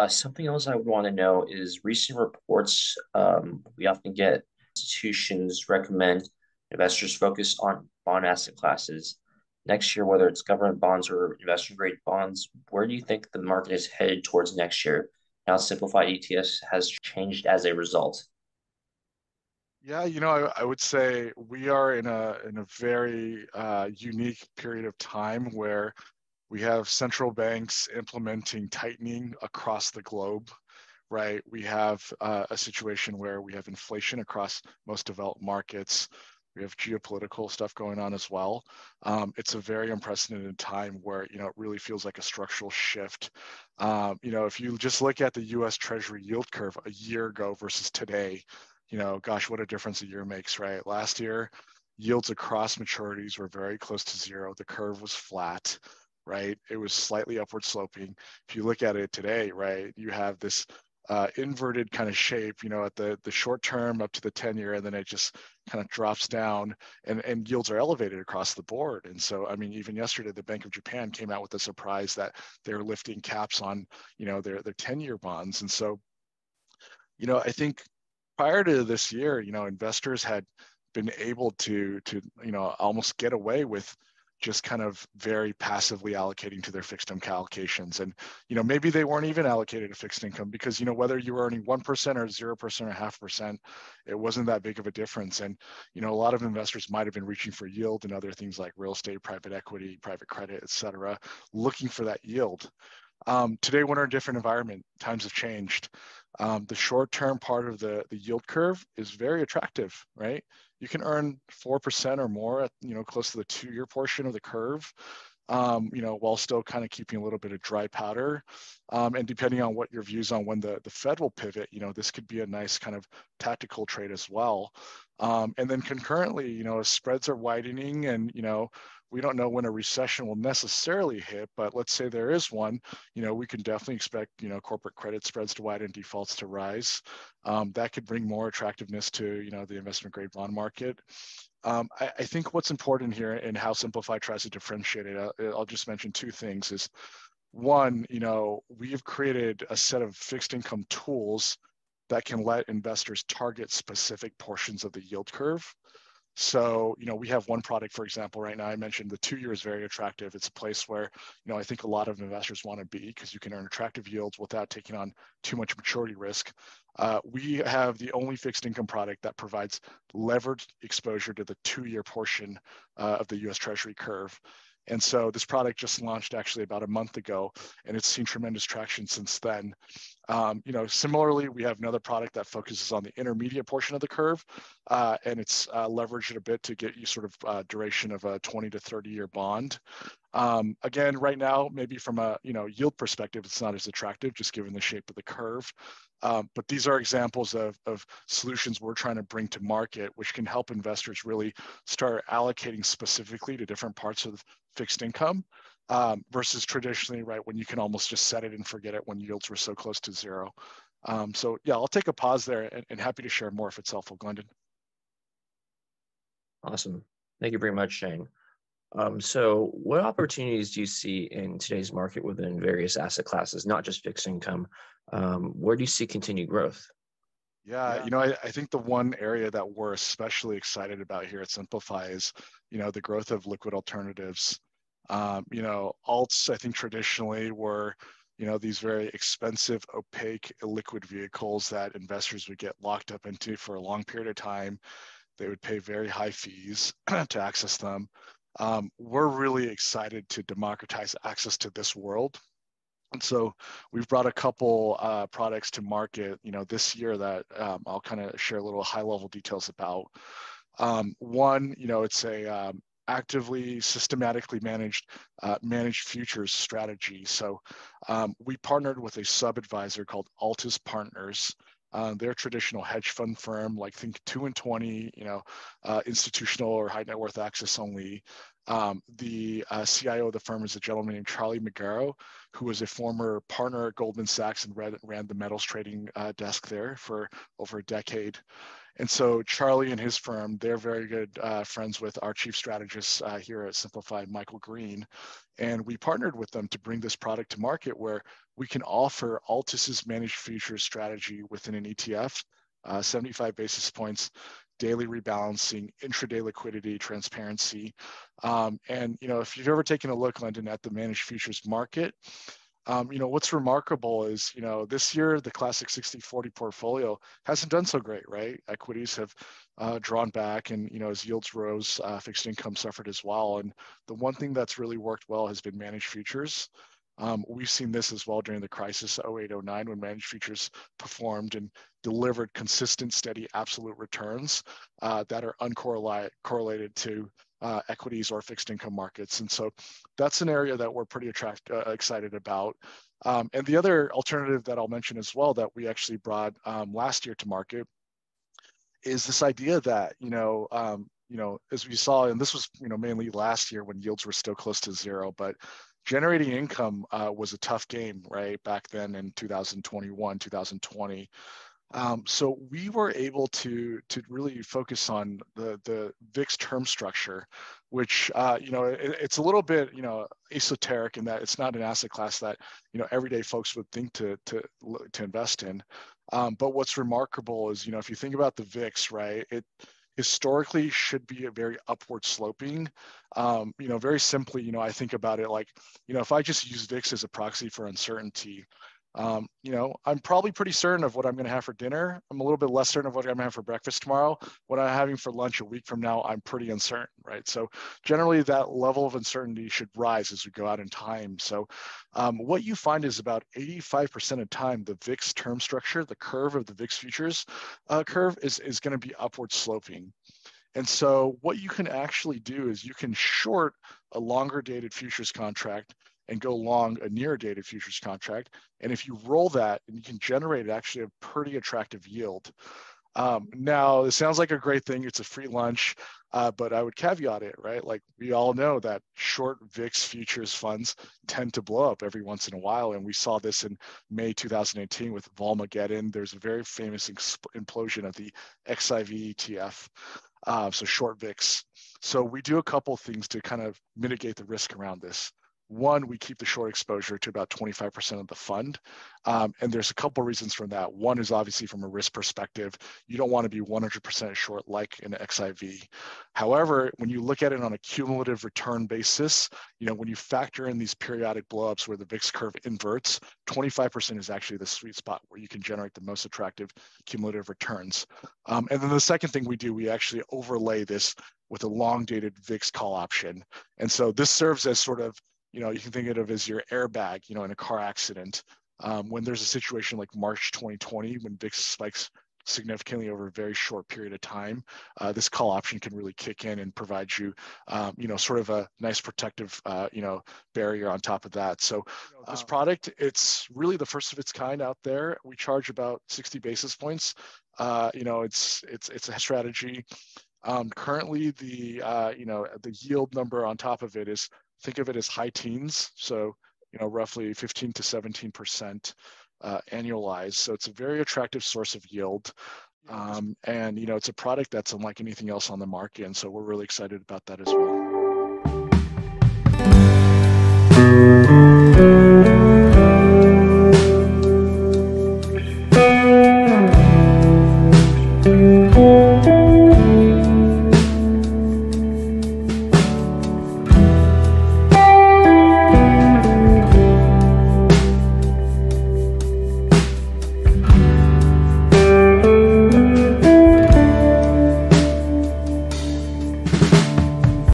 Something else I would want to know is recent reports. We often get institutions recommend investors focus on bond asset classes next year, whether it's government bonds or investment grade bonds. Where do you think the market is headed towards next year? How simplified ETFs has changed as a result? Yeah, I would say we are in a very unique period of time where we have central banks implementing tightening across the globe, right? We have a situation where we have inflation across most developed markets. We have geopolitical stuff going on as well. It's a very unprecedented time where, it really feels like a structural shift. If you just look at the US Treasury yield curve a year ago versus today, gosh, what a difference a year makes, right? Last year, yields across maturities were very close to zero. The curve was flat, right? It was slightly upward sloping. If you look at it today, right, you have this inverted kind of shape, at the short term up to the 10-year, and then it just kind of drops down and yields are elevated across the board. And so, I mean, even yesterday, the Bank of Japan came out with a surprise that they're lifting caps on, their 10-year bonds. And so, I think prior to this year, investors had been able to almost get away with just kind of very passively allocating to their fixed income allocations. And, maybe they weren't even allocated to fixed income because, whether you were earning 1% or 0% or 0.5%, it wasn't that big of a difference. And, a lot of investors might've been reaching for yield and other things like real estate, private equity, private credit, et cetera, looking for that yield. Today, we're in a different environment. Times have changed. The short-term part of the yield curve is very attractive, right? You can earn 4% or more at, close to the 2-year portion of the curve, while still kind of keeping a little bit of dry powder. And depending on what your views on when the Fed will pivot, this could be a nice kind of tactical trade as well. And then concurrently, as spreads are widening and, we don't know when a recession will necessarily hit, but let's say there is one, we can definitely expect, corporate credit spreads to widen, defaults to rise. That could bring more attractiveness to, the investment grade bond market. I think what's important here and how Simplify tries to differentiate it, I'll just mention two things is one, we've created a set of fixed income tools that can let investors target specific portions of the yield curve. So, we have one product, for example, right now, I mentioned the 2-year is very attractive. It's a place where, I think a lot of investors want to be because you can earn attractive yields without taking on too much maturity risk. We have the only fixed income product that provides leveraged exposure to the 2-year portion of the US Treasury curve. And so this product just launched actually about a month ago, and it's seen tremendous traction since then. Similarly, we have another product that focuses on the intermediate portion of the curve, and it's leveraged a bit to get you sort of duration of a 20 to 30-year bond. Again, right now, maybe from a yield perspective, it's not as attractive just given the shape of the curve. But these are examples of solutions we're trying to bring to market, which can help investors really start allocating specifically to different parts of fixed income versus traditionally, right, when you can almost just set it and forget it when yields were so close to zero. So yeah, I'll take a pause there and happy to share more if it's helpful, Glendon. Awesome. Thank you very much, Shane. So what opportunities do you see in today's market within various asset classes, not just fixed income? Where do you see continued growth? Yeah, I think the one area that we're especially excited about here at Simplify is, the growth of liquid alternatives. Alts, I think traditionally were, these very expensive, opaque, illiquid vehicles that investors would get locked up into for a long period of time. They would pay very high fees to access them. We're really excited to democratize access to this world. And so we've brought a couple products to market, this year that I'll kind of share a little high-level details about. One, it's a actively, systematically managed futures strategy. So we partnered with a sub-advisor called Altus Partners. They're a traditional hedge fund firm, like think 2 and 20, institutional or high net worth access only. The CIO of the firm is a gentleman named Charlie Magaro, who was a former partner at Goldman Sachs and ran the metals trading desk there for over a decade. And so Charlie and his firm, they're very good friends with our chief strategist here at Simplify, Michael Green. And we partnered with them to bring this product to market where we can offer Altus's managed futures strategy within an ETF, 75 basis points, daily rebalancing, intraday liquidity, transparency. And, if you've ever taken a look, Lyndon, at the managed futures market, what's remarkable is, this year, the classic 60-40 portfolio hasn't done so great, right? Equities have drawn back and, as yields rose, fixed income suffered as well. And the one thing that's really worked well has been managed futures. We've seen this as well during the crisis 08-09 when managed futures performed and delivered consistent, steady, absolute returns that are uncorrelated to equities or fixed income markets. And so that's an area that we're pretty excited about. And the other alternative that I'll mention as well that we actually brought last year to market is this idea that, as we saw, and this was, mainly last year when yields were still close to zero, but generating income was a tough game, right? Back then in 2021, 2020. So we were able to really focus on the VIX term structure, which it's a little bit esoteric in that it's not an asset class that everyday folks would think to invest in. But what's remarkable is if you think about the VIX, right, it historically should be a very upward sloping. Very simply, I think about it like if I just use VIX as a proxy for uncertainty. I'm probably pretty certain of what I'm going to have for dinner. I'm a little bit less certain of what I'm going to have for breakfast tomorrow. What I'm having for lunch a week from now, I'm pretty uncertain, right? So generally that level of uncertainty should rise as we go out in time. So what you find is about 85% of the time, the VIX term structure, the curve of the VIX futures curve is going to be upward sloping. And so what you can actually do is you can short a longer dated futures contract and go long a near dated futures contract. And if you roll that, and you can generate actually a pretty attractive yield. Now, it sounds like a great thing. It's a free lunch, but I would caveat it, right? Like we all know that short VIX futures funds tend to blow up every once in a while. And we saw this in May 2018 with Volmageddon. There's a very famous implosion of the XIV ETF, so short VIX. So we do a couple of things to kind of mitigate the risk around this. One, we keep the short exposure to about 25% of the fund. And there's a couple of reasons for that. One is obviously from a risk perspective, you don't want to be 100% short like an XIV. However, when you look at it on a cumulative return basis, when you factor in these periodic blowups where the VIX curve inverts, 25% is actually the sweet spot where you can generate the most attractive cumulative returns. And then the second thing we do, we actually overlay this with a long dated VIX call option. And so this serves as sort of, you can think of it as your airbag, in a car accident. When there's a situation like March 2020, when VIX spikes significantly over a very short period of time, this call option can really kick in and provide you, sort of a nice protective, barrier on top of that. So this product, it's really the first of its kind out there. We charge about 60 basis points. It's a strategy. Currently, the yield number on top of it is, think of it as high teens, so roughly 15 to 17% annualized. So it's a very attractive source of yield, and it's a product that's unlike anything else on the market, and so we're really excited about that as well.